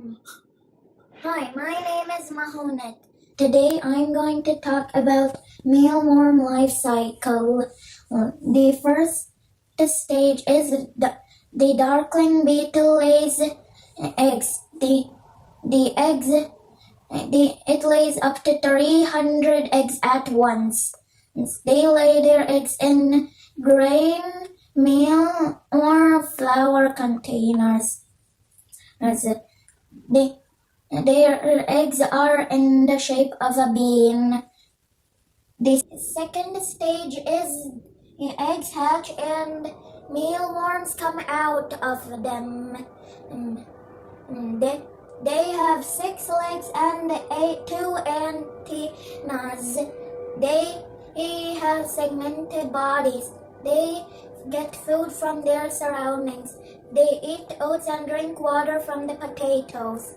Hi, my name is Mahonet. Today I'm going to talk about mealworm life cycle. The first stage is the darkling beetle lays eggs. The eggs it lays up to 300 eggs at once. They lay their eggs in grain, meal, or flour containers. They, their eggs are in the shape of a bean. The second stage is the eggs hatch and mealworms come out of them. They have 6 legs and 2 antennas. They have segmented bodies. They get food from their surroundings. They eat oats and drink water from the potatoes.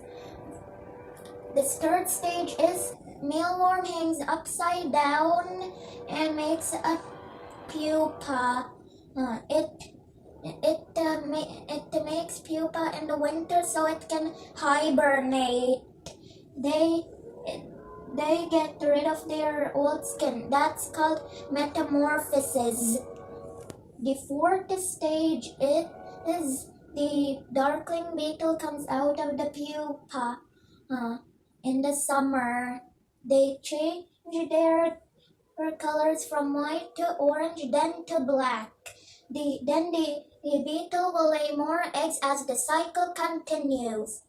The third stage is mealworm hangs upside down and makes a pupa. It makes pupa in the winter so it can hibernate. They get rid of their old skin. That's called metamorphosis. The fourth stage is the darkling beetle comes out of the pupa. In the summer, they change their colors from white to orange, then to black. Then the beetle will lay more eggs as the cycle continues.